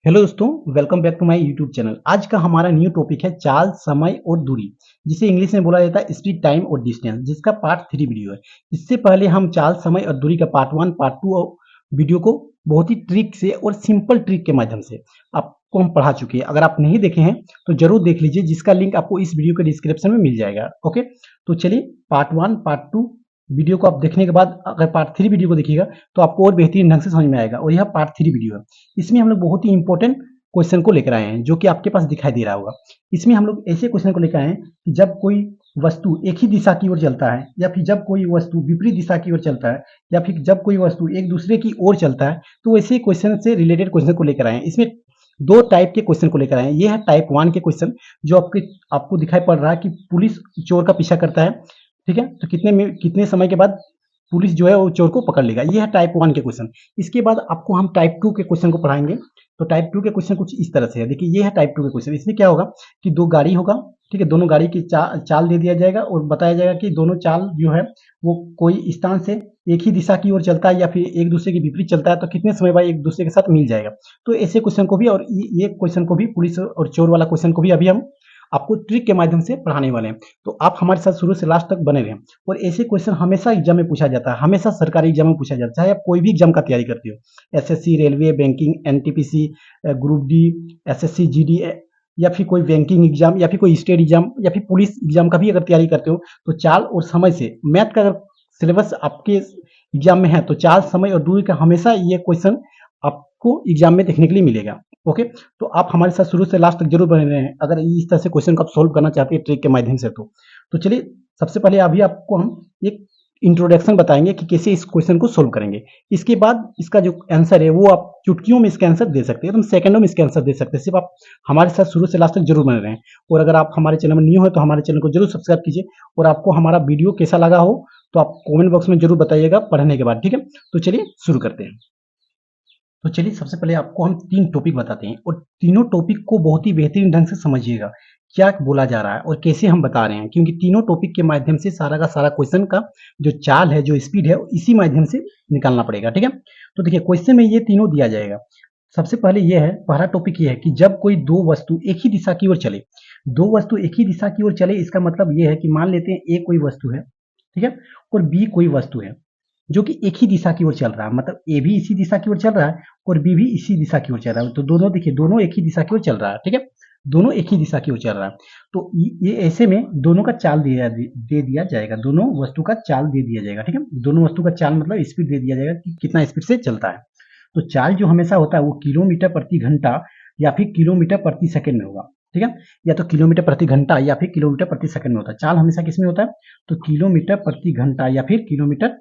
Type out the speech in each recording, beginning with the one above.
Hello दोस्तों, welcome back to my YouTube channel. आज का हमारा न्यू टॉपिक है चाल, समय और दूरी, जिसे इंग्लिश में बोला जाता है स्पीड, टाइम और डिस्टेंस, जिसका पार्ट 3 वीडियो है। इससे पहले हम चाल, समय और दूरी का पार्ट 1, पार्ट 2 और वीडियो को बहुत ही ट्रिक से और सिंपल ट्रिक के माध्यम से आपको हम पढ़ा चुके हैं। अगर आप नहीं देखे हैं तो जरूर देख लीजिए, जिसका लिंक आपको इस वीडियो के डिस्क्रिप्शन में मिल जाएगा। ओके, तो चलिए पार्ट 1, पार्ट 2 वीडियो को आप देखने के बाद अगर पार्ट 3 वीडियो को देखिएगा तो आपको और बेहतरीन ढंग से समझ में आएगा। और यह पार्ट 3 वीडियो है। इसमें हम लोग बहुत ही इंपॉर्टेंट क्वेश्चन को लेकर आए हैं, जो कि आपके पास दिखाई दे रहा होगा। इसमें हम लोग ऐसे क्वेश्चन को लेकर आए हैं कि जब कोई वस्तु एक ही दिशा की ओर चलता है, या फिर जब कोई वस्तु विपरीत दिशा की ओर चलता है, या फिर जब कोई वस्तु एक दूसरे की ओर चलता है, तो ऐसे क्वेश्चन से रिलेटेड क्वेश्चन को लेकर आए हैं। इसमें दो टाइप के क्वेश्चन को लेकर आए हैं। ये है टाइप 1 के क्वेश्चन, जो आपको दिखाई पड़ रहा है कि पुलिस चोर का पीछा करता है। ठीक है, तो कितने समय के बाद पुलिस जो है वो चोर को पकड़ लेगा। ये है टाइप 1 के क्वेश्चन। इसके बाद आपको हम टाइप 2 के क्वेश्चन को पढ़ाएंगे। तो टाइप 2 के क्वेश्चन कुछ इस तरह से है। देखिए, ये है टाइप 2 के क्वेश्चन। इसमें क्या होगा कि दो गाड़ी होगा, ठीक है, दोनों गाड़ी की चाल दे दिया जाएगा और बताया जाएगा कि दोनों चाल जो है वो कोई स्थान से एक ही दिशा की ओर चलता है या फिर एक दूसरे के विपरीत चलता है, तो कितने समय बाद एक दूसरे के साथ मिल जाएगा। तो ऐसे क्वेश्चन को भी और ये क्वेश्चन को भी, पुलिस और चोर वाला क्वेश्चन को भी अभी हम आपको ट्रिक के माध्यम से पढ़ाने वाले हैं। तो आप हमारे साथ शुरू से लास्ट तक बने रहें। और ऐसे क्वेश्चन हमेशा एग्जाम में पूछा जाता है, हमेशा सरकारी एग्जाम में पूछा जाता है, चाहे आप कोई भी एग्जाम का तैयारी करते हो, SSC, railway, banking, NTPC, group D, SSC, GD, या फिर कोई बैंकिंग एग्जाम, या फिर कोई स्टेट एग्जाम, या फिर पुलिस एग्जाम का भी अगर तैयारी करते हो, तो चाल और समय से, मैथ का अगर सिलेबस आपके एग्जाम में है तो चाल, समय और दूरी का हमेशा ये क्वेश्चन आपको एग्जाम में देखने के लिए मिलेगा। ओके, तो आप हमारे साथ शुरू से लास्ट तक जरूर बने रहे हैं, अगर इस तरह से क्वेश्चन को आप सोल्व करना चाहते हैं ट्रिक के माध्यम से। तो चलिए, सबसे पहले अभी आपको हम एक इंट्रोडक्शन बताएंगे कि कैसे इस क्वेश्चन को सोल्व करेंगे। इसके बाद इसका जो आंसर है वो आप चुटकियों में इसका आंसर दे सकते हैं, एकदम सेकंडों में इसका आंसर दे सकते हैं। सिर्फ आप हमारे साथ शुरू से लास्ट तक जरूर बने रहें। और अगर आप हमारे चैनल में न्यू है तो हमारे चैनल को जरूर सब्सक्राइब कीजिए। और आपको हमारा वीडियो कैसा लगा हो तो आप कॉमेंट बॉक्स में जरूर बताइएगा पढ़ने के बाद। ठीक है, तो चलिए शुरू करते हैं। तो चलिए, सबसे पहले आपको हम 3 टॉपिक बताते हैं और तीनों टॉपिक को बहुत ही बेहतरीन ढंग से समझिएगा, क्या बोला जा रहा है और कैसे हम बता रहे हैं, क्योंकि तीनों टॉपिक के माध्यम से सारा का सारा क्वेश्चन का जो चाल है, जो स्पीड है, इसी माध्यम से निकालना पड़ेगा। ठीक है, तो देखिए क्वेश्चन में ये तीनों दिया जाएगा। सबसे पहले ये है, पहला टॉपिक ये है कि जब कोई दो वस्तु एक ही दिशा की ओर चले। दो वस्तु एक ही दिशा की ओर चले, इसका मतलब ये है कि मान लेते हैं ए कोई वस्तु है, ठीक है, और बी कोई वस्तु है, जो कि एक ही दिशा की ओर चल रहा है। मतलब ए भी इसी दिशा की ओर चल रहा है और बी भी इसी दिशा की ओर चल रहा है। तो दोनों, देखिए, दोनों एक ही दिशा की ओर चल रहा है। ठीक है, दोनों एक ही दिशा की ओर चल रहा है। तो ये ऐसे में दोनों का चाल दे दिया जाएगा, दोनों वस्तु का चाल दे दिया जाएगा। ठीक है, दोनों वस्तु का चाल मतलब स्पीड दे दिया जाएगा कि कितना स्पीड से चलता है। तो चाल जो हमेशा होता है वो किलोमीटर प्रति घंटा या फिर किलोमीटर प्रति सेकंड में होगा। ठीक है, या तो किलोमीटर प्रति घंटा या फिर किलोमीटर प्रति सेकंड में होता है। चाल हमेशा किस में होता है? तो किलोमीटर प्रति घंटा या फिर किलोमीटर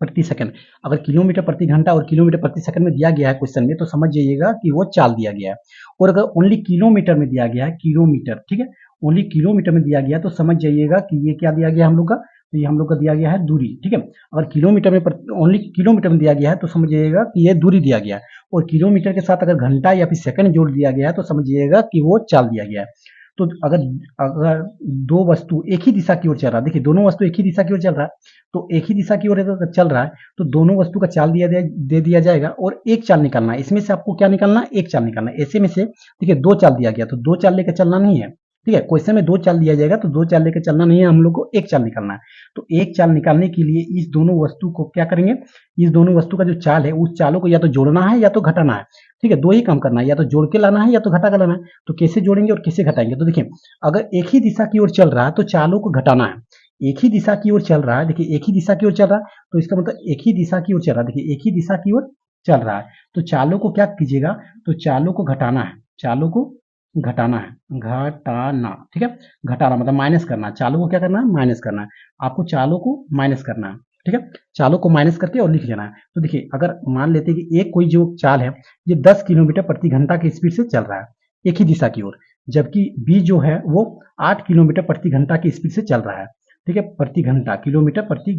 प्रति सेकंड। अगर किलोमीटर प्रति घंटा और किलोमीटर प्रति सेकंड में दिया गया है क्वेश्चन में, तो समझ जाइएगा कि वो चाल दिया गया है। और अगर ओनली किलोमीटर में दिया गया है, किलोमीटर, ठीक है, ओनली किलोमीटर में दिया गया है, तो समझ जाइएगा कि ये क्या दिया गया हम लोग का, तो ये हम लोग का दिया गया है दूरी। ठीक है, अगर किलोमीटर में ओनली किलोमीटर में दिया गया है तो समझ जाइएगा कि ये दूरी दिया गया है। और किलोमीटर के साथ अगर घंटा या फिर सेकंड जोड़ दिया गया है तो समझिएगा कि वो चाल दिया गया है। तो अगर अगर दो वस्तु एक ही दिशा की ओर चल रहा है, देखिए दोनों वस्तु एक ही दिशा की ओर चल रहा है, तो एक ही दिशा की ओर अगर चल रहा है तो दोनों वस्तु का चाल दे दिया जाएगा और एक चाल निकालना है। इसमें से आपको क्या निकालना है? एक चाल निकालना है। ऐसे में से देखिए दो चाल दिया गया तो दो चाल लेकर चलना नहीं है। ठीक है, क्वेश्चन में दो चाल दिया जाएगा तो दो चाल लेकर चलना नहीं है, हम लोग को एक चाल निकालना है। तो एक चाल निकालने के लिए इस दोनों वस्तु को क्या करेंगे, इस दोनों वस्तु का जो चाल है उस चालों को या तो जोड़ना है या तो घटाना है। ठीक है, दो ही काम करना है, या तो जोड़ के लाना है या तो घटा कर लाना है। तो कैसे जोड़ेंगे और कैसे घटाएंगे? तो देखिए, अगर एक ही दिशा की ओर चल रहा है तो चालों को घटाना है। एक ही दिशा की ओर चल रहा है, देखिए एक ही दिशा की ओर चल रहा है, तो इसका मतलब एक ही दिशा की ओर चल रहा है। देखिए एक ही दिशा की ओर चल रहा है तो चालों को क्या कीजिएगा, तो चालों को घटाना है, चालों को घटाना है, घटाना। ठीक है, घटाना मतलब माइनस करना। चालों को क्या करना है? माइनस करना है। आपको चालों को माइनस करना है। ठीक है, चालों को माइनस करके और लिख लेना है। तो देखिए, अगर मान लेते हैं कि एक कोई जो चाल है ये 10 किलोमीटर प्रति घंटा की स्पीड से चल रहा है एक ही दिशा की ओर, जबकि बी जो है वो 8 किलोमीटर प्रति घंटा की स्पीड से चल रहा है। ठीक है, प्रति घंटा, किलोमीटर प्रति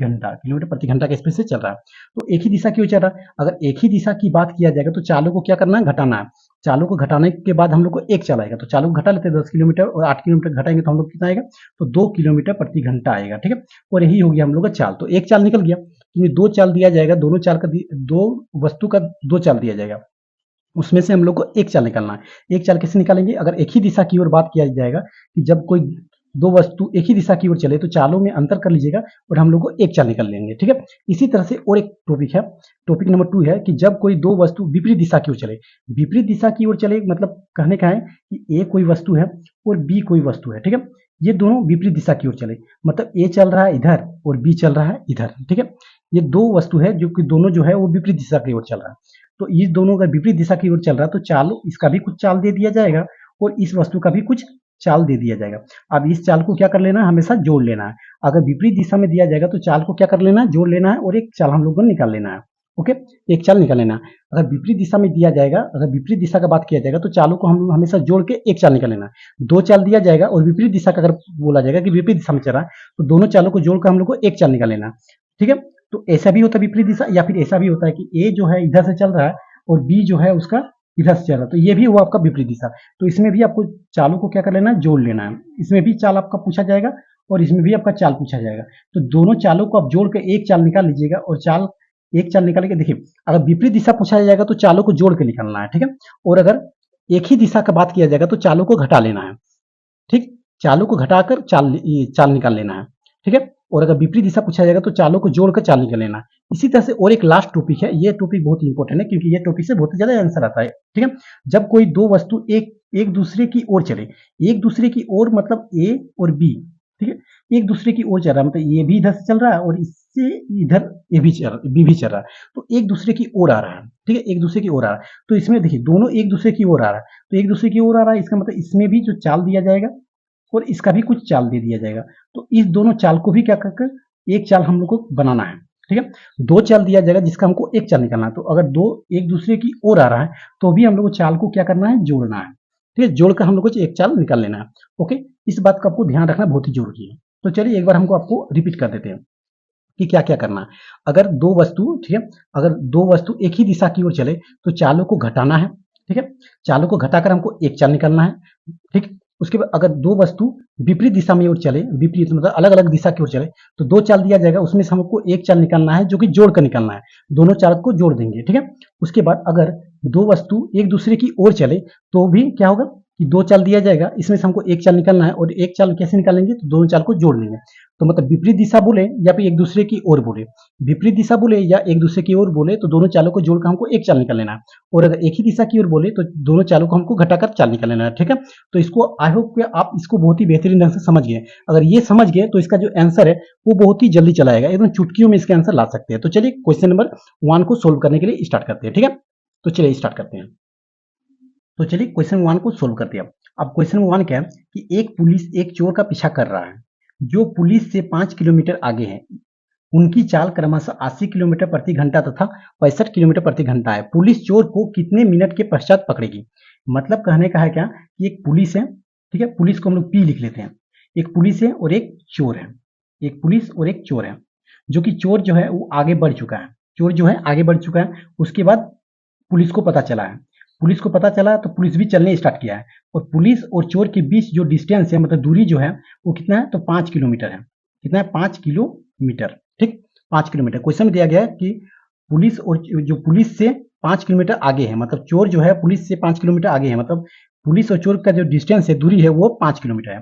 घंटा की स्पीड से चल रहा है। तो एक ही दिशा की ओर चल रहा है। अगर एक ही दिशा की बात किया जाएगा तो चालों को क्या करना है? घटाना है। चालों को घटाने के बाद हम लोग को एक चाल आएगा, तो चालों को घटा लेते हैं। 10 किलोमीटर और 8 किलोमीटर घटाएंगे तो हम लोग कितना आएगा? तो 2 किलोमीटर प्रति घंटा आएगा। ठीक है, और यही हो गया हम लोग का चाल। तो एक चाल निकल गया, क्योंकि दो चाल दिया जाएगा, दोनों चाल का दो वस्तु का दो चाल दिया जाएगा। उसमें से हम लोग को एक चाल निकालना है। एक चाल कैसे निकालेंगे? अगर एक ही दिशा की ओर बात किया जाएगा कि जब कोई दो वस्तु एक ही दिशा की ओर चले तो चालों में अंतर कर लीजिएगा और हम लोग को एक चाल निकाल लेंगे, ठीक है। इसी तरह से और एक टॉपिक है, टॉपिक नंबर 2 है कि जब कोई दो वस्तु विपरीत दिशा की ओर चले। विपरीत दिशा की ओर चले मतलब कहने का है कि ए कोई वस्तु है और बी कोई वस्तु है, ठीक है। ये दोनों विपरीत दिशा की ओर चले, मतलब ए चल रहा है इधर और बी चल रहा है इधर, ठीक है। ये दो वस्तु है जो कि दोनों जो है वो विपरीत दिशा की ओर चल रहा है। तो ये दोनों अगर विपरीत दिशा की ओर चल रहा है तो चाल इसका भी कुछ चाल दे दिया जाएगा और इस वस्तु का भी कुछ चाल दे दिया जाएगा। अब इस चाल को क्या कर लेना है? हमेशा जोड़ लेना है। अगर विपरीत दिशा में दिया जाएगा तो चाल को क्या कर लेना है? जोड़ लेना है और एक चाल हम लोग को निकाल लेना है। ओके, एक चाल निकाल लेना है। अगर विपरीत दिशा में दिया जाएगा, अगर विपरीत दिशा का बात किया जाएगा तो चालों को हम लोग हमेशा जोड़ के एक चाल निकाल लेना है। दो चाल दिया जाएगा और विपरीत दिशा का अगर बोला जाएगा कि विपरीत दिशा में चल रहा है तो दोनों चालों को जोड़कर हम लोग को एक चाल निकाल लेना है, ठीक है। तो ऐसा भी होता है विपरीत दिशा, या फिर ऐसा भी होता है कि ए जो है इधर से चल रहा है और बी जो है उसका इधर से चल रहा है, तो ये भी हुआ आपका विपरीत दिशा। तो इसमें भी आपको चालों को क्या कर लेना है? जोड़ लेना है। इसमें भी चाल आपका पूछा जाएगा और इसमें भी आपका चाल पूछा जाएगा। तो दोनों चालों को आप जोड़ के एक चाल निकाल लीजिएगा और चाल एक चाल निकाल के देखिए, अगर विपरीत दिशा पूछा जाएगा तो चालों को जोड़ के निकालना है, ठीक है। और अगर एक ही दिशा का बात किया जाएगा तो चालों को घटा लेना है, ठीक। चालों को घटाकर चाल निकाल लेना है, ठीक है। और अगर विपरीत दिशा पूछा जाएगा तो चालों को जोड़कर चाल निकाल लेना है। इसी तरह से और एक लास्ट टॉपिक है, ये टॉपिक बहुत इंपॉर्टेंट है क्योंकि ये टॉपिक से बहुत ज्यादा आंसर आता है, ठीक है। जब कोई दो वस्तु एक दूसरे की ओर चले, एक दूसरे की ओर मतलब ए और बी, ठीक है, एक दूसरे की ओर चल रहा है, मतलब ये भी इधर से चल रहा है और इससे इधर ए भी चल बी भी चल रहा है, तो एक दूसरे की ओर आ रहा है, ठीक है, एक दूसरे की ओर आ रहा है। तो इसमें देखिए दोनों एक दूसरे की ओर आ रहा है, तो एक दूसरे की ओर आ रहा है, इसका मतलब इसमें भी जो चाल दिया जाएगा और इसका भी कुछ चाल दे दिया जाएगा। तो इस दोनों चाल को भी क्या कर एक चाल हम लोग को बनाना है, ठीक है। दो चाल दिया जाएगा जिसका हमको एक चाल निकालना है। तो अगर दो एक दूसरे की ओर आ रहा है तो भी हम लोग को चाल को क्या करना है? जोड़ना है, ठीक है। जोड़कर हम लोग को एक चाल निकाल लेना है। ओके, इस बात का आपको ध्यान रखना बहुत ही जरूरी है। तो चलिए एक बार हमको आपको रिपीट कर देते हैं कि क्या क्या करना है। अगर दो वस्तु, ठीक है, अगर दो वस्तु एक ही दिशा की ओर चले तो चालों को घटाना है, ठीक है। चालों को घटाकर हमको एक चाल निकालना है, ठीक। उसके बाद अगर दो वस्तु विपरीत दिशा में ओर चले, विपरीत मतलब अलग अलग दिशा की ओर चले तो दो चाल दिया जाएगा, उसमें से हमको एक चाल निकालना है जो कि जोड़ कर निकालना है। दोनों चाल को जोड़ देंगे, ठीक है। उसके बाद अगर दो वस्तु एक दूसरे की ओर चले तो भी क्या होगा कि दो चाल दिया जाएगा, इसमें से हमको एक चाल निकालना है और एक चाल कैसे निकालेंगे? तो दोनों चाल को जोड़ देंगे। तो मतलब विपरीत दिशा बोले या फिर एक दूसरे की ओर बोले, विपरीत दिशा बोले या एक दूसरे की ओर बोले तो दोनों चालों को जोड़कर हमको एक चाल निकाल लेना है। और अगर एक ही दिशा की ओर बोले तो दोनों चालों को हमको घटाकर चाल निकाल लेना है, ठीक है। तो इसको आई होप कि आप इसको बहुत ही बेहतरीन ढंग से समझ गए। अगर ये समझ गए तो इसका जो आंसर है वो बहुत ही जल्दी चला आएगा, एकदम चुटकियों में इसके आंसर ला सकते हैं। तो चलिए क्वेश्चन नंबर 1 को सोल्व करने के लिए स्टार्ट करते हैं, ठीक है। तो चलिए स्टार्ट करते हैं। तो चलिए क्वेश्चन 1 को सोल्व करते हैं। अब क्वेश्चन 1 क्या है कि एक पुलिस एक चोर का पीछा कर रहा है जो पुलिस से 5 किलोमीटर आगे है। उनकी चाल क्रमशः 80 किलोमीटर प्रति घंटा तथा 65 किलोमीटर प्रति घंटा है। पुलिस चोर को कितने मिनट के पश्चात पकड़ेगी? मतलब कहने का है क्या कि एक पुलिस है, ठीक है, पुलिस को हम लोग पी लिख लेते हैं। एक पुलिस है और एक चोर है, एक पुलिस और एक चोर है, जो कि चोर जो है वो आगे बढ़ चुका है, चोर जो है आगे बढ़ चुका है। उसके बाद पुलिस को पता चला है, पुलिस को पता चला तो पुलिस भी चलने स्टार्ट किया है और पुलिस और चोर के बीच जो डिस्टेंस है मतलब दूरी जो है वो कितना है? तो 5 किलोमीटर है। कितना है? 5 किलोमीटर, ठीक, 5 किलोमीटर। क्वेश्चन में दिया गया है कि पुलिस और जो पुलिस से 5 किलोमीटर आगे है, मतलब चोर जो है पुलिस से 5 किलोमीटर आगे है, मतलब पुलिस और चोर का जो डिस्टेंस है, दूरी है वो 5 किलोमीटर है।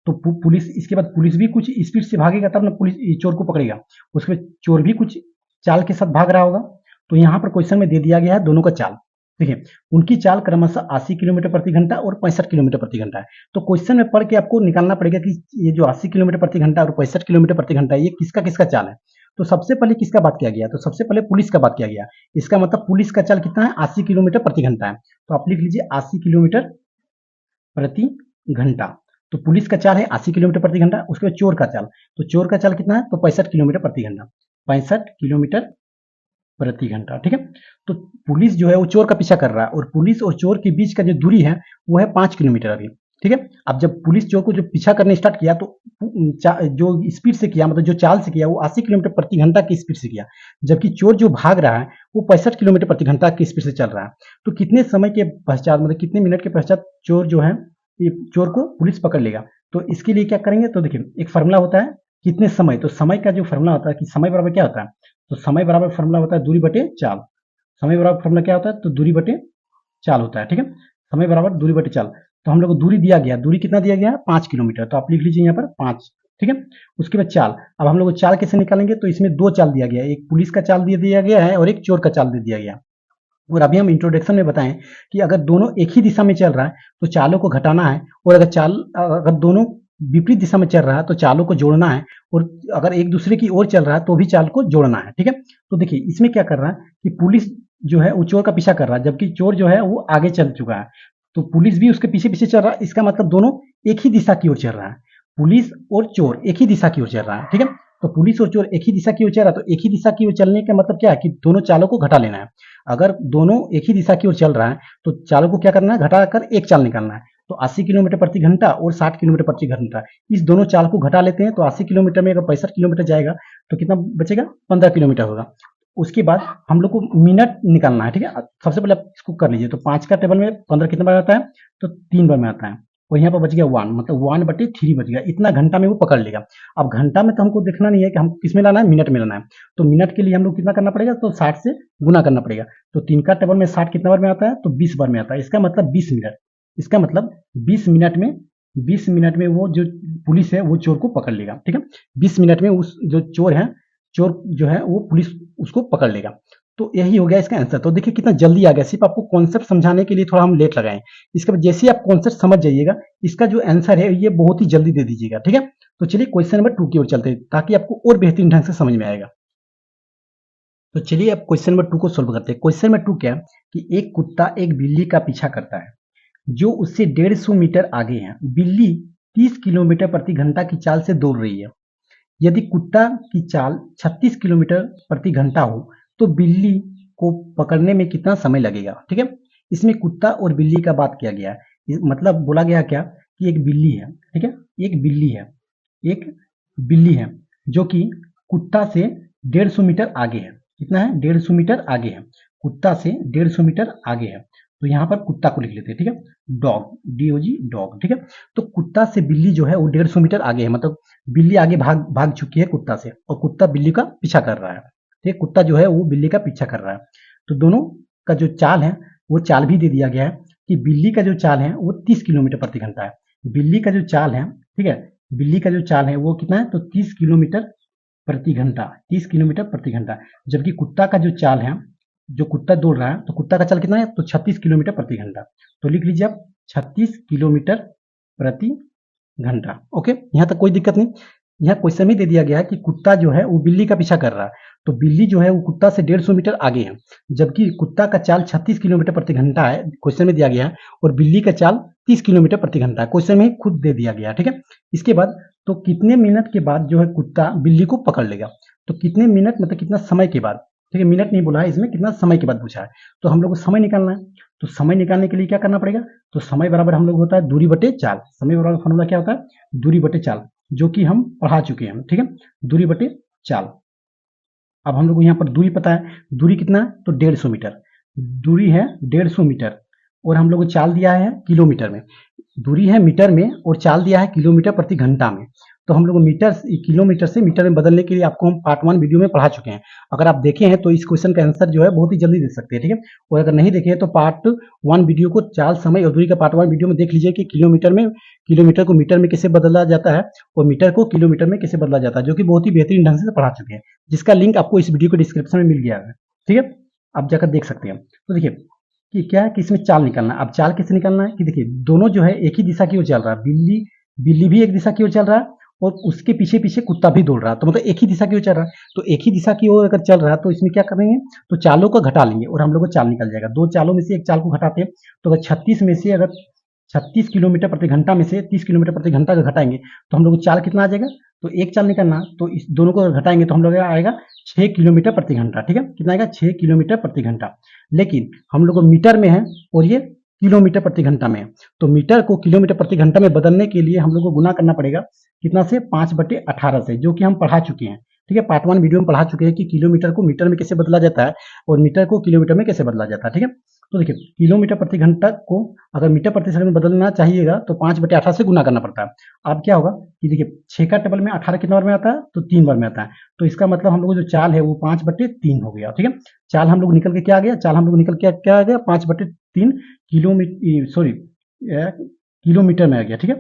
तो पुलिस, इसके बाद पुलिस भी कुछ स्पीड से भागेगा तब ना पुलिस चोर को पकड़ेगा, उसके बाद चोर भी कुछ चाल के साथ भाग रहा होगा। तो यहाँ पर क्वेश्चन में दे दिया गया है दोनों का चाल। देखिए उनकी चाल क्रमशः 80 किलोमीटर प्रति घंटा और 65 किलोमीटर प्रति घंटा है। तो क्वेश्चन में पढ़ के आपको निकालना पड़ेगा कि ये जो 80 किलोमीटर प्रति घंटा और 65 किलोमीटर प्रति घंटा है ये किसका किसका चाल है। तो सबसे पहले किसका बात किया गया? तो सबसे पहले पुलिस का बात किया गया। इसका मतलब पुलिस का चाल कितना है? 80 किलोमीटर प्रति घंटा है। तो आप लिख लीजिए 80 किलोमीटर प्रति घंटा। तो पुलिस का चाल है 80 किलोमीटर प्रति घंटा। उसके बाद चोर का चाल, तो चोर का चाल कितना है? तो 65 किलोमीटर प्रति घंटा, 65 किलोमीटर प्रति घंटा, ठीक है। तो पुलिस जो है वो चोर का पीछा कर रहा है और पुलिस और चोर के बीच का जो दूरी है वो है 5 किलोमीटर अभी, ठीक है। अब जब पुलिस चोर को जो पीछा करने स्टार्ट किया तो जो स्पीड से किया, मतलब जो चाल से किया वो 80 किलोमीटर प्रति घंटा की स्पीड से किया, जबकि चोर जो भाग रहा है वो 65 किलोमीटर प्रति घंटा की स्पीड से चल रहा है। तो कितने समय के पश्चात, मतलब कितने मिनट के पश्चात चोर जो है, ये चोर को पुलिस पकड़ लेगा? तो इसके लिए क्या करेंगे? तो देखिए एक फार्मूला होता है कितने समय, तो समय का जो फार्मूला होता है कि समय बराबर क्या होता है? तो समय बराबर फार्मूला होता है दूरी बटे चाल। समय बराबर फार्मूला क्या होता है? तो दूरी बटे चाल होता है, ठीक है। समय बराबर दूरी बटे चाल। तो हम लोग को दूरी दिया गया, दूरी कितना दिया गया है? 5 किलोमीटर। तो आप लिख लीजिए यहाँ पर 5, ठीक है। उसके बाद चाल। अब हम लोग को चाल कैसे निकालेंगे? तो इसमें 2 चाल दिया गया है, एक पुलिस का चाल दे दिया गया है और एक चोर का चाल दे दिया गया है। और अभी हम इंट्रोडक्शन में बताएं कि अगर दोनों एक ही दिशा में चल रहा है तो चालों को घटाना है, और अगर दोनों विपरीत दिशा में चल रहा है तो चालों को जोड़ना है, और अगर एक दूसरे की ओर चल रहा है तो भी चाल को जोड़ना है, ठीक है। तो देखिए इसमें क्या कर रहा है कि पुलिस जो है वो चोर का पीछा कर रहा है, जबकि चोर जो है वो आगे चल चुका है। तो पुलिस भी उसके पीछे पीछे चल रहा है, इसका मतलब दोनों एक ही दिशा की ओर चल रहा है। पुलिस और चोर एक ही दिशा की ओर चल रहा है, ठीक है। तो पुलिस और चोर एक ही दिशा की ओर चल रहा है, तो एक ही दिशा की ओर चलने का मतलब क्या है कि दोनों चालों को घटा लेना है। अगर दोनों एक ही दिशा की ओर चल रहा है तो चालों को क्या करना है? घटाकर एक चाल निकालना है। तो 80 किलोमीटर प्रति घंटा और 60 किलोमीटर प्रति घंटा, इस दोनों चाल को घटा लेते हैं। तो 80 किलोमीटर में अगर 65 किलोमीटर जाएगा तो कितना बचेगा? 15 किलोमीटर होगा। उसके बाद हम लोग को मिनट निकालना है, ठीक है। सबसे पहले आप इसको कर लीजिए। तो 5 का टेबल में 15 कितने बार आता है? तो 3 बार में आता है। और यहाँ पर बच गया 1, मतलब 1/3 बच गया। इतना घंटा में वो पकड़ लेगा। अब घंटा में तो हमको देखना नहीं है कि हम किस में लाना है, मिनट में लाना है। तो मिनट के लिए हम लोग कितना करना पड़ेगा? तो 60 से गुना करना पड़ेगा। तो 3 का टेबल में 60 कितना बार में आता है? तो 20 बार में आता है। इसका मतलब 20 मिनट। इसका मतलब 20 मिनट में वो जो पुलिस है वो चोर को पकड़ लेगा, ठीक है। 20 मिनट में उस जो चोर जो है वो पुलिस उसको पकड़ लेगा। तो यही हो गया इसका आंसर। तो देखिए कितना जल्दी आ गया, सिर्फ आपको कॉन्सेप्ट समझाने के लिए थोड़ा हम लेट लगाए। इसके बाद जैसे ही आप कॉन्सेप्ट समझ जाइएगा, इसका जो आंसर है ये बहुत ही जल्दी दे दीजिएगा, ठीक है। तो चलिए क्वेश्चन नंबर 2 की ओर चलते हैं ताकि आपको और बेहतरीन ढंग से समझ में आएगा। तो चलिए अब क्वेश्चन नंबर 2 को सोल्व करते हैं। क्वेश्चन नंबर 2 क्या है कि एक कुत्ता एक बिल्ली का पीछा करता है जो उससे 150 मीटर आगे है। बिल्ली 30 किलोमीटर प्रति घंटा की चाल से दौड़ रही है। यदि कुत्ता की चाल 36 किलोमीटर प्रति घंटा हो तो बिल्ली को पकड़ने में कितना समय लगेगा, ठीक है। इसमें कुत्ता और बिल्ली का बात किया गया है। मतलब बोला गया क्या कि एक बिल्ली है, ठीक है। एक बिल्ली है जो कि कुत्ता से 150 मीटर आगे है। कितना है? 150 मीटर आगे है। कुत्ता से 150 मीटर आगे है। तो यहाँ पर कुत्ता को लिख लेते हैं, ठीक है। डॉग, DOG डॉग, ठीक है। तो कुत्ता से बिल्ली जो है वो 150 मीटर आगे है, मतलब बिल्ली आगे भाग चुकी है कुत्ता से, और कुत्ता बिल्ली का पीछा कर रहा है, ठीक है। कुत्ता जो है वो बिल्ली का पीछा कर रहा है। तो दोनों का जो चाल है वो चाल भी दे दिया गया है कि बिल्ली का जो चाल है वो 30 किलोमीटर प्रति घंटा है। बिल्ली का जो चाल है, ठीक है, बिल्ली का जो चाल है वो कितना है? तो 30 किलोमीटर प्रति घंटा, 30 किलोमीटर प्रति घंटा। जबकि कुत्ता का जो चाल है, जो कुत्ता दौड़ रहा है, तो कुत्ता का चाल कितना है? तो 36 किलोमीटर प्रति घंटा। तो लिख लीजिए आप 36 किलोमीटर प्रति घंटा। ओके, यहाँ तक कोई दिक्कत नहीं। यहाँ क्वेश्चन में दे दिया गया है कि कुत्ता जो है वो बिल्ली का पीछा कर रहा है। तो बिल्ली जो है वो कुत्ता से 150 मीटर आगे है, जबकि कुत्ता का चाल 36 किलोमीटर प्रति घंटा है, क्वेश्चन में दिया गया है, और बिल्ली का चाल 30 किलोमीटर प्रति घंटा है, क्वेश्चन में खुद दे दिया गया, ठीक है। इसके बाद तो कितने मिनट के बाद जो है कुत्ता बिल्ली को पकड़ लेगा? तो कितने मिनट मतलब कितना समय के बाद, ठीक है, मिनट नहीं बोला है इसमें, कितना समय के बाद पूछा है। तो हम लोग को समय निकालना है। तो समय निकालने के लिए क्या करना पड़ेगा? तो समय बराबर हम लोग होता है दूरी बटे चाल। समय बराबर फॉर्मूला क्या होता है? दूरी बटे चाल, जो कि हम पढ़ा चुके हैं, ठीक है। दूरी बटे चाल। अब हम लोग को यहाँ पर दूरी पता है, दूरी कितना है? तो 150 मीटर। दूरी है 150 मीटर, और हम लोग को चाल दिया है किलोमीटर में। दूरी है मीटर में और चाल दिया है किलोमीटर प्रति घंटा में। तो हम लोग मीटर किलोमीटर से मीटर में बदलने के लिए आपको हम पार्ट 1 वीडियो में पढ़ा चुके हैं। अगर आप देखे हैं तो इस क्वेश्चन का आंसर जो है बहुत ही जल्दी दे सकते हैं, ठीक है। और अगर नहीं देखे हैं तो पार्ट 1 वीडियो को, चाल समय और दूरी का पार्ट 1 वीडियो में देख लीजिए कि किलोमीटर को मीटर में कैसे बदला जाता है और मीटर को किलोमीटर में कैसे बदला जाता है, जो कि बहुत ही बेहतरीन ढंग से पढ़ा चुके हैं, जिसका लिंक आपको इस वीडियो के डिस्क्रिप्शन में मिल गया है, ठीक है। आप जाकर देख सकते हैं। तो देखिए कि क्या है कि इसमें चाल निकालना है। अब चाल कैसे निकालना है कि देखिए दोनों जो है एक ही दिशा की ओर चल रहा है। बिल्ली भी एक दिशा की ओर चल रहा है और उसके पीछे पीछे कुत्ता भी दौड़ रहा है, तो मतलब एक ही दिशा की ओर चल रहा है। तो एक ही दिशा की ओर अगर चल रहा है तो इसमें क्या करेंगे? तो चालों को घटा लेंगे और हम लोग को चाल निकल जाएगा। दो चालों में से एक चाल को घटाते हैं, तो अगर 36 किलोमीटर प्रति घंटा में से 30 किलोमीटर प्रति घंटा का घटाएंगे तो हम लोग को चाल कितना आ जाएगा? तो एक चाल निकलना, तो इस दोनों को घटाएंगे तो हम लोग आएगा 6 किलोमीटर प्रति घंटा, ठीक है। कितना आएगा? 6 किलोमीटर प्रति घंटा। लेकिन हम लोग को मीटर में है और ये किलोमीटर प्रति घंटा में है, तो मीटर को किलोमीटर प्रति घंटा में बदलने के लिए हम लोग को गुना करना पड़ेगा कितना से? 5/18 से, जो कि हम पढ़ा चुके हैं, ठीक है। पार्ट 1 वीडियो में पढ़ा चुके हैं कि किलोमीटर को मीटर में कैसे बदला जाता है और मीटर को किलोमीटर में कैसे बदला जाता है, ठीक है। तो देखिए किलोमीटर प्रति घंटा को अगर मीटर प्रति सेकंड में बदलना चाहिएगा तो 5/18 से गुना करना पड़ता है। अब क्या होगा कि देखिए 6 का टेबल में 18 कितने बार में आता है, तो 3 बार में आता है। तो इसका मतलब हम लोग जो चाल है वो 5/3 हो गया। ठीक है, चाल हम लोग निकल के क्या आ गया, चाल हम लोग निकल के क्या आ गया, 5/3 किलोमीटर में आ गया। ठीक है,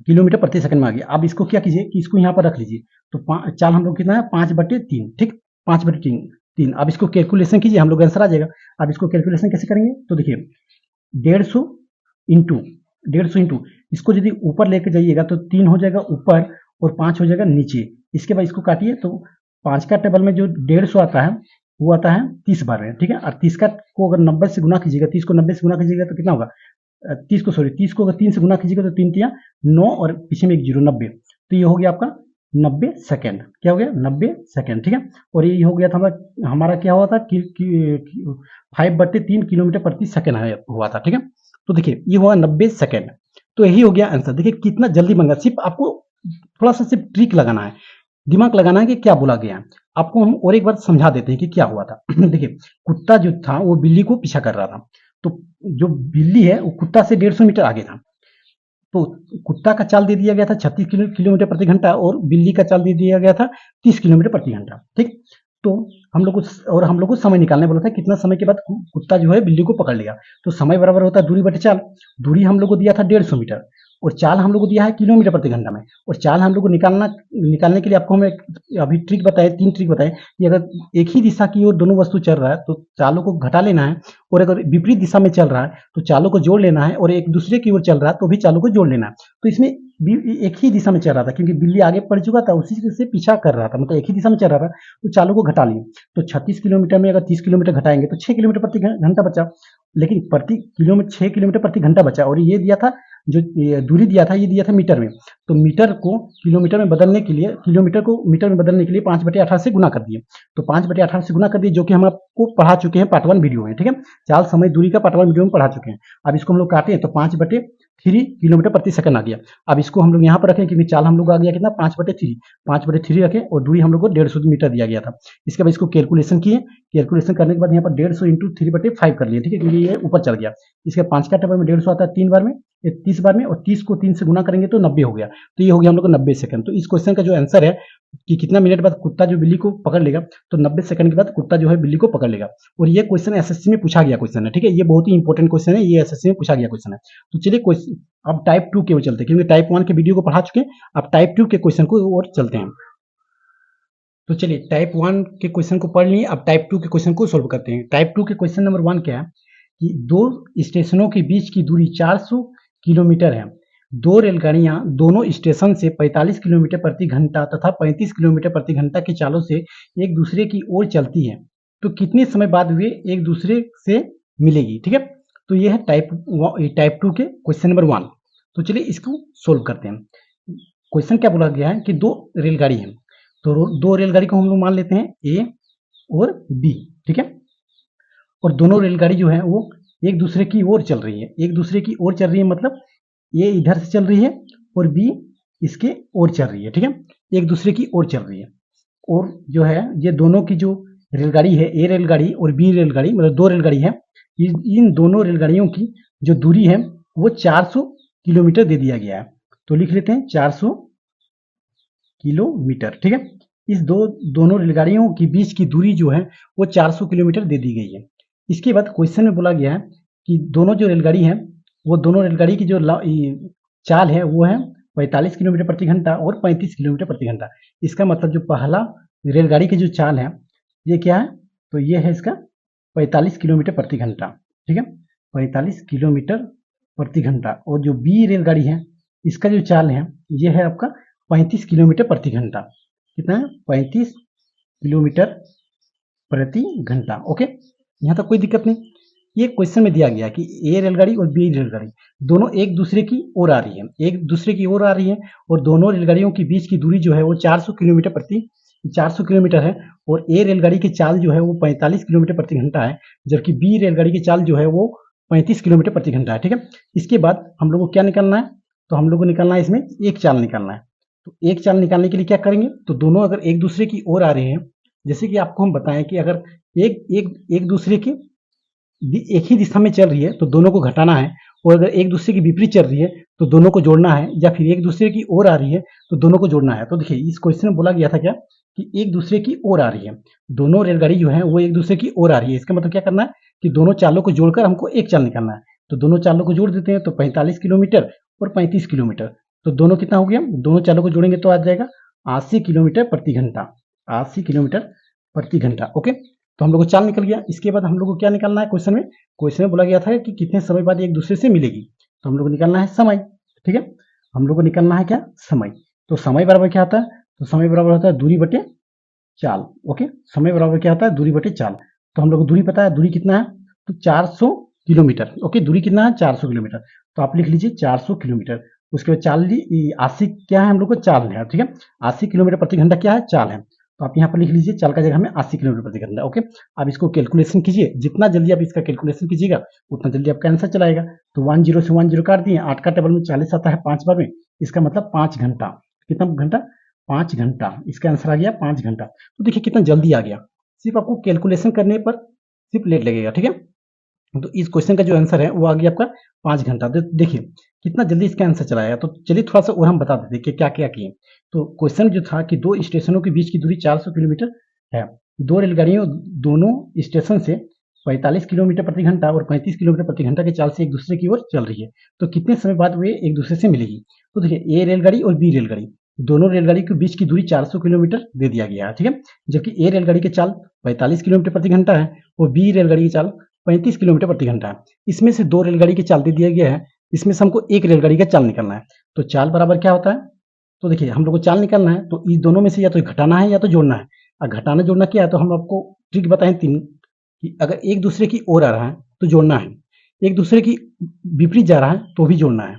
किलोमीटर प्रति सेकंड में आ गया। अब इसको क्या कीजिए कि इसको यहाँ पर रख लीजिए। तो चाल हम लोग कितना है, 5/3। ठीक, 5/3। अब इसको कैलकुलेशन कीजिए, हम लोग आंसर आ जाएगा। अब इसको कैलकुलेशन कैसे करेंगे, तो देखिए 150 इंटू 150 इसको यदि ऊपर लेके जाइएगा तो 3 हो जाएगा ऊपर और 5 हो जाएगा नीचे। इसके बाद इसको काटिए तो 5 का टेबल में जो 150 आता है वो आता है 30 बार में। ठीक है, और 30 का को अगर 90 से गुना कीजिएगा, 30 को 90 से गुना कीजिएगा तो कितना होगा, 30 को अगर 3 से गुना कीजिएगा तो 3 तिया 9 और पीछे में एक जीरो 90। तो ये हो गया आपका 90 सेकेंड। क्या हो गया, 90 सेकेंड। ठीक है, और ये हो गया था हमारा क्या हुआ था कि 5/3 किलोमीटर प्रति सेकेंड हुआ था। ठीक है, तो देखिए ये हुआ 90 सेकेंड। तो यही हो गया आंसर। देखिए कितना जल्दी बन गया। सिर्फ आपको थोड़ा सा सिर्फ ट्रिक लगाना है, दिमाग लगाना है कि क्या बोला गया है। आपको हम और एक बार समझा देते हैं कि क्या हुआ था। देखिए कुत्ता जो था वो बिल्ली को पीछा कर रहा था। तो जो बिल्ली है वो कुत्ता से 150 मीटर आगे था। तो कुत्ता का चाल दे दिया गया था 36 किलोमीटर प्रति घंटा और बिल्ली का चाल दे दिया गया था 30 किलोमीटर प्रति घंटा। ठीक, तो हम लोग को समय निकालने बोला था कितना समय के बाद कुत्ता जो है बिल्ली को पकड़ लिया। तो समय बराबर होता है दूरी बटे चाल। दूरी हम लोग को दिया था 150 मीटर और चाल हम लोग को दिया है किलोमीटर प्रति घंटा में। और चाल हम लोग को निकालने के लिए आपको हम अभी ट्रिक बताए, 3 ट्रिक बताए कि अगर एक ही दिशा की ओर दोनों वस्तु चल रहा है तो चालों को घटा लेना है, और अगर विपरीत दिशा में चल रहा है तो चालों को जोड़ लेना है, और एक दूसरे की ओर चल रहा है तो भी चालों को जोड़ लेना है। तो इसमें एक ही दिशा में चल रहा था क्योंकि बिल्ली आगे बढ़ चुका था, उसी से पीछा कर रहा था, मतलब एक ही दिशा में चल रहा था। तो चालों को घटा लिए। तो 36 किलोमीटर में अगर 30 किलोमीटर घटाएंगे तो 6 किलोमीटर प्रति घंटा बचा। लेकिन प्रति किलोमीटर 6 किलोमीटर प्रति घंटा बचा, और ये दिया था जो दूरी दिया था ये दिया था मीटर में। तो मीटर को किलोमीटर में बदलने के लिए, किलोमीटर को मीटर में बदलने के लिए 5/18 से गुना कर दिए। तो 5/18 से गुना कर दिए, जो कि हम आपको पढ़ा चुके हैं पार्ट 1 वीडियो में। ठीक है, चाल समय दूरी का पार्ट 1 वीडियो में पढ़ा चुके हैं। अब इसको हम लोग काटे तो 5/3 किलोमीटर प्रति सेकंड आ गया। अब इसको हम लोग यहाँ पर रखें क्योंकि चाल हम लोग आ गया कितना, 5/3 रखें और दूरी हम लोग को 150 मीटर दिया गया था। इसके बाद इसको कैलकुलेशन किए, कैलकुलेशन करने के बाद यहाँ पर 150 इंटू 3/5 कर लिए। ठीक है, क्योंकि ये ऊपर चल गया। इसके 5 का टेबल में 150 आता है 3 बार में, 30 बार में, और 30 को 3 से गुना करेंगे तो 90 हो गया। तो ये हो गया हम लोग को 90 सेकंड। तो इस क्वेश्चन का जो आंसर है कि कितना मिनट बाद कुत्ता जो बिल्ली को पकड़ लेगा, तो 90 सेकंड के बाद कुत्ता जो है बिल्ली को पकड़ लेगा। और ये क्वेश्चन एसएससी में पूछा गया क्वेश्चन है। ठीक है, ये बहुत ही इंपॉर्टेंट क्वेश्चन है, ये एसएससी में पूछा गया क्वेश्चन है। तो चलिए क्वेश्चन अब टाइप 2 के ओर चलते हैं, क्योंकि टाइप 1 के वीडियो को पढ़ा चुके हैं। अब टाइप 2 के क्वेश्चन को और चलते हैं। तो चलिए टाइप 1 के क्वेश्चन को पढ़ लिए, अब टाइप 2 के क्वेश्चन को सोल्व करते हैं। टाइप 2 के क्वेश्चन नंबर 1 क्या है कि दो स्टेशनों के बीच की दूरी 400 किलोमीटर है। दो रेलगाड़ियां दोनों स्टेशन से 45 किलोमीटर प्रति घंटा तथा 35 किलोमीटर प्रति घंटा की चालों से एक दूसरे की ओर चलती है, तो कितने समय बाद वे एक दूसरे से मिलेगी। ठीक है, तो ये है टाइप 2 के क्वेश्चन नंबर 1। तो चलिए इसको सोल्व करते हैं। क्वेश्चन क्या बोला गया है कि दो रेलगाड़ी है, तो दो रेलगाड़ी को हम लोग मान लेते हैं ए और बी। ठीक है, और दोनों रेलगाड़ी जो है वो एक दूसरे की ओर चल रही है। एक दूसरे की ओर चल रही है मतलब ये इधर से चल रही है और बी इसके ओर चल रही है। ठीक है, एक दूसरे की ओर चल रही है। और जो है ये दोनों की जो रेलगाड़ी है, ए रेलगाड़ी और बी रेलगाड़ी, मतलब दो रेलगाड़ी है, इन दोनों रेलगाड़ियों की जो दूरी है वो 400 किलोमीटर दे दिया गया है। तो लिख लेते हैं 400 किलोमीटर। ठीक है, इस दोनों रेलगाड़ियों के बीच की दूरी जो है वो 400 किलोमीटर दे दी गई है। इसके बाद क्वेश्चन में बोला गया है कि दोनों जो रेलगाड़ी है वो दोनों रेलगाड़ी की जो चाल है वो है 45 किलोमीटर प्रति घंटा और 35 किलोमीटर प्रति घंटा। इसका मतलब जो पहला रेलगाड़ी की जो चाल है ये क्या है, तो ये है इसका 45 किलोमीटर प्रति घंटा। ठीक है, 45 किलोमीटर प्रति घंटा। और जो बी रेलगाड़ी है इसका जो चाल है ये है आपका 35 किलोमीटर प्रति घंटा। कितना है, 35 किलोमीटर प्रति घंटा। ओके, यहाँ तक कोई दिक्कत नहीं। ये क्वेश्चन में दिया गया कि ए रेलगाड़ी और बी रेलगाड़ी दोनों एक दूसरे की ओर आ रही है, एक दूसरे की ओर आ रही है, और दोनों रेलगाड़ियों के बीच की दूरी जो है वो 400 किलोमीटर है। और ए रेलगाड़ी की चाल जो है वो 45 किलोमीटर प्रति घंटा है, जबकि बी रेलगाड़ी की चाल जो है वो 35 किलोमीटर प्रति घंटा है। ठीक है, इसके बाद हम लोग को क्या निकालना है, तो हम लोग को निकालना है इसमें एक चाल निकालना है। तो एक चाल निकालने के लिए क्या करेंगे, तो दोनों अगर एक दूसरे की ओर आ रहे हैं, जैसे कि आपको हम बताएं कि अगर एक दूसरे के एक ही दिशा में चल रही है तो दोनों को घटाना है, और अगर एक दूसरे के विपरीत चल रही है तो दोनों को जोड़ना है, या फिर एक दूसरे की ओर आ रही है तो दोनों को जोड़ना है। तो देखिए इस क्वेश्चन में बोला गया था क्या कि एक दूसरे की ओर आ रही है, दोनों रेलगाड़ी जो है वो एक दूसरे की ओर आ रही है। इसका मतलब क्या करना है कि दोनों चालों को जोड़कर हमको एक चाल निकालना है। तो दोनों चालों को जोड़ देते हैं तो 45 किलोमीटर और 35 किलोमीटर, तो दोनों कितना हो गया, दोनों चालों को जोड़ेंगे तो आ जाएगा 80 किलोमीटर प्रति घंटा, 80 किलोमीटर प्रति घंटा। ओके, तो हम लोग को चाल निकल गया। इसके बाद हम लोग को क्या निकालना है क्वेश्चन में बोला गया था कि कितने समय बाद एक दूसरे से मिलेगी, तो हम लोग को निकालना है समय। ठीक है, हम लोग को निकालना है क्या, समय। तो समय बराबर क्या होता है, तो समय बराबर होता है दूरी बटे चाल। ओके, समय बराबर क्या होता है, दूरी बटे चाल। तो हम लोग को दूरी पता है, दूरी कितना है, तो 400 किलोमीटर। ओके, दूरी कितना है, 400 किलोमीटर। तो आप लिख लीजिए 400 किलोमीटर। उसके बाद चाल 80 क्या है हम लोग को, चाल है। ठीक है, 80 किलोमीटर प्रति घंटा क्या है, चाल है। तो आप यहाँ पर लिख लीजिए चाल का जगह हमें 80 किलोमीटर प्रति घंटा। ओके, अब इसको कैलकुलेशन कीजिए, जितना जल्दी आप इसका कैलकुलेशन कीजिएगा उतना जल्दी आपका आंसर चला आएगा। तो 10 से 10 काट दिए, 8 का टेबल में 40 आता है 5 बार में, इसका मतलब 5 घंटा। कितना घंटा, 5 घंटा। इसका आंसर आ गया 5 घंटा। तो देखिए कितना जल्दी आ गया, सिर्फ आपको कैलकुलेशन करने पर सिर्फ लेट लगेगा। ठीक है, तो इस क्वेश्चन का जो आंसर है वो आ गया आपका 5 घंटा। देखिए कितना जल्दी इसका आंसर चला आया। तो चलिए थोड़ा सा और हम बता देते कि क्या क्या किए। तो क्वेश्चन जो था कि दो स्टेशनों के बीच की दूरी 400 किलोमीटर है, दो रेलगाड़ियों दोनों स्टेशन से 45 किलोमीटर प्रति घंटा और 35 किलोमीटर प्रति घंटा के चाल से एक दूसरे की ओर चल रही है, तो कितने समय बाद वे एक दूसरे से मिलेगी। तो देखिए ए रेलगाड़ी और बी रेलगाड़ी, दोनों रेलगाड़ी के बीच की दूरी 400 किलोमीटर दे दिया गया है। ठीक है, जबकि ए रेलगाड़ी की चाल 45 किलोमीटर प्रति घंटा है और बी रेलगाड़ी की चाल 35 किलोमीटर प्रति घंटा है। इसमें से दो रेलगाड़ी की चाल दे दिया गया है, इसमें से हमको एक रेलगाड़ी का चाल निकालना है। तो चाल बराबर क्या होता है, तो देखिए हम लोग को चाल निकालना है तो इस दोनों में से या तो घटाना है या तो जोड़ना है। और घटाना जोड़ना क्या है, तो हम आपको ट्रिक बताएं 3 कि अगर एक दूसरे की ओर आ रहा है तो जोड़ना है, एक दूसरे की विपरीत जा रहा है तो भी जोड़ना है,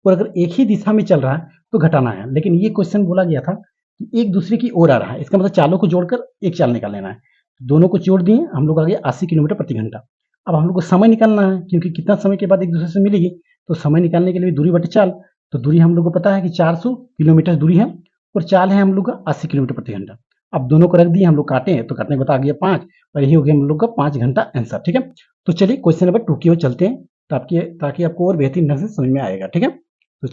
और अगर एक ही दिशा में चल रहा है तो घटाना है। लेकिन ये क्वेश्चन बोला गया था कि एक दूसरे की ओर आ रहा है, इसका मतलब चालों को जोड़कर एक चाल निकाल लेना है। दोनों को जोड़ दिए, हम लोग आ गए 80 किलोमीटर प्रति घंटा। अब हम लोग को समय निकालना है, क्योंकि कितना समय के बाद एक दूसरे से मिलेगी, तो समय निकालने के लिए दूरी बटे चाल। तो दूरी हम लोग को पता है कि 400 किलोमीटर दूरी है और चाल है हम लोग का 80 किलोमीटर प्रति घंटा। अब दोनों को रख दिए, हम लोग काटे तो काटने बता गया 5, और यही हो गया हम लोग का 5 घंटा आंसर। ठीक है, तो चलिए क्वेश्चन नंबर 2 की ओर चलते हैं, ताकि आपको और बेहतरीन ढंग से समझ में आएगा। ठीक है, तो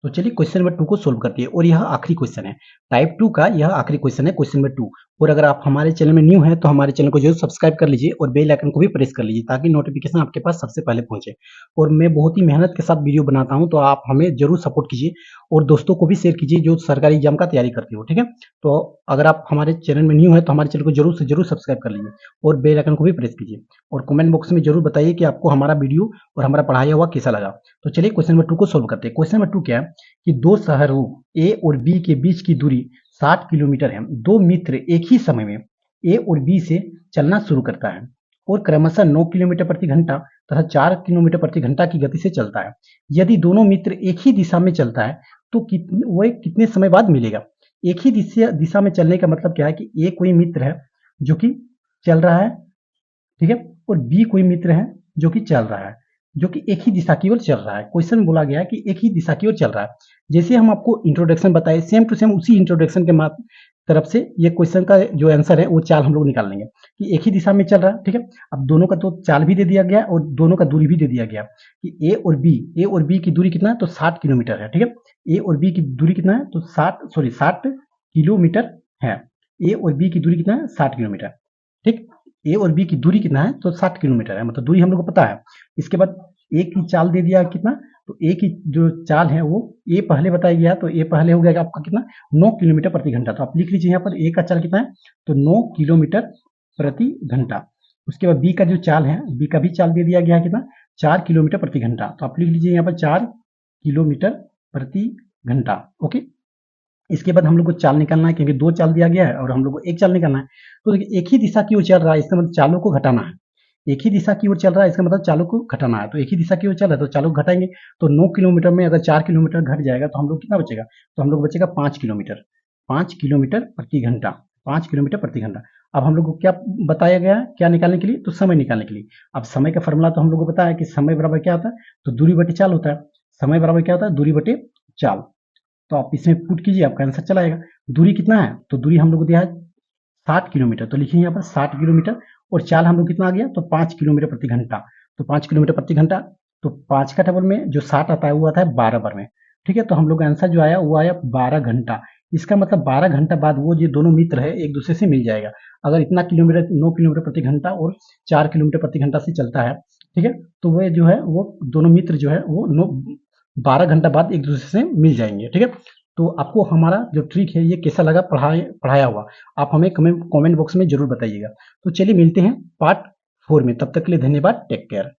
चलिए क्वेश्चन नंबर 2 को सोल्व करते हैं, और यह आखिरी क्वेश्चन है टाइप 2 का, यह आखिरी क्वेश्चन है, क्वेश्चन नंबर 2। और अगर आप हमारे चैनल में न्यू हैं तो हमारे चैनल को जरूर सब्सक्राइब कर लीजिए और बेल आइकन को भी प्रेस कर लीजिए, ताकि नोटिफिकेशन आपके पास सबसे पहले पहुंचे। और मैं बहुत ही मेहनत के साथ वीडियो बनाता हूं, तो आप हमें जरूर सपोर्ट कीजिए और दोस्तों को भी शेयर कीजिए जो सरकारी एग्जाम का तैयारी करते हो। ठीक है, तो अगर आप हमारे चैनल में न्यू है तो हमारे चैनल को जरूर से जरूर सब्सक्राइब कर लीजिए और बेल आइकन को भी प्रेस कीजिए, और कमेंट बॉक्स में जरूर बताइए कि आपको हमारा वीडियो और हमारा पढ़ाया हुआ कैसा लगा। तो चलिए क्वेश्चन नंबर 2 को सोल्व करते हैं। क्वेश्चन नंबर 2 क्या है कि दो शहरों ए और बी के बीच की दूरी 60 किलोमीटर है। दो मित्र एक ही समय में ए और बी से चलना शुरू करता है और क्रमशः 9 किलोमीटर प्रति घंटा तथा 4 किलोमीटर प्रति घंटा की गति से चलता है। यदि दोनों मित्र एक ही दिशा में चलता है तो वह कितने समय बाद मिलेगा। एक ही दिशा में चलने का मतलब क्या है कि ए कोई मित्र है जो कि चल रहा है, ठीक है, और बी कोई मित्र है जो कि चल रहा है, जो कि एक ही दिशा की ओर चल रहा है। क्वेश्चन में बोला गया है कि एक ही दिशा की ओर चल रहा है। जैसे हम आपको इंट्रोडक्शन बताए, सेम टू सेम उसी इंट्रोडक्शन के तरफ से ये क्वेश्चन का जो आंसर है वो चाल हम लोग निकाल लेंगे कि एक ही दिशा में चल रहा है। ठीक है, अब दोनों का तो चाल भी दे दिया गया और दोनों का दूरी भी दे दिया गया कि ए और बी की दूरी कितना है, तो 60 किलोमीटर है। ठीक है, ए और बी की दूरी कितना है, तो 60 किलोमीटर है। ए और बी की दूरी कितना है, 60 किलोमीटर। ठीक, ए और बी की दूरी कितना है, तो 60 किलोमीटर है, मतलब दूरी हम लोग को पता है। इसके बाद ए की चाल दे दिया कितना, तो ए की जो चाल है वो ए पहले बताया गया, तो ए पहले हो गया आपका कितना, 9 किलोमीटर प्रति घंटा। तो आप लिख लीजिए यहाँ पर ए का चाल कितना है, तो 9 किलोमीटर प्रति घंटा। उसके बाद बी का जो चाल है, बी का भी चाल दे दिया गया कितना, 4 किलोमीटर प्रति घंटा। तो आप लिख लीजिए यहाँ पर 4 किलोमीटर प्रति घंटा। ओके, इसके बाद हम लोग को चाल निकालना है, क्योंकि दो चाल दिया गया है और हम लोग को एक चाल निकालना है। तो देखिए एक ही दिशा की ओर चल रहा है, इसका मतलब चालों को घटाना है। एक ही दिशा की ओर चल रहा है, इसका मतलब चालों को घटाना है। तो एक ही दिशा की ओर चल रहा है तो चालों को घटाएंगे, तो 9 किलोमीटर में अगर 4 किलोमीटर घट जाएगा तो हम लोग कितना बचेगा, तो हम लोग बचेगा 5 किलोमीटर, 5 किलोमीटर प्रति घंटा, 5 किलोमीटर प्रति घंटा। अब हम लोग को क्या बताया गया, क्या निकालने के लिए, तो समय निकालने के लिए। अब समय का फॉर्मूला तो हम लोग को पता है कि समय बराबर क्या होता है, तो दूरी बटे चाल होता है। समय बराबर क्या होता है, दूरी बटे चाल। तो आप इसमें पुट कीजिए, आपका आंसर चला आएगा। दूरी कितना है, तो दूरी हम लोग को दिया है 60 किलोमीटर, तो लिखिए यहाँ पर 60 किलोमीटर, और चाल हम लोग कितना आ गया, तो 5 किलोमीटर प्रति घंटा। तो 5 किलोमीटर प्रति घंटा, तो 5 का टेबल में जो 60 आता है वो आता है 12 बार में। ठीक है, तो हम लोग का आंसर जो आया वो आया 12 घंटा। इसका मतलब 12 घंटा बाद वो जो दोनों मित्र है एक दूसरे से मिल जाएगा। अगर इतना किलोमीटर 9 किलोमीटर प्रति घंटा और 4 किलोमीटर प्रति घंटा से चलता है, ठीक है, तो वो जो है वो दोनों मित्र जो है वो 12 घंटा बाद एक दूसरे से मिल जाएंगे। ठीक है, तो आपको हमारा जो ट्रिक है ये कैसा लगा पढ़ाया हुआ, आप हमें कमेंट बॉक्स में जरूर बताइएगा। तो चलिए मिलते हैं पार्ट 4 में, तब तक के लिए धन्यवाद, टेक केयर।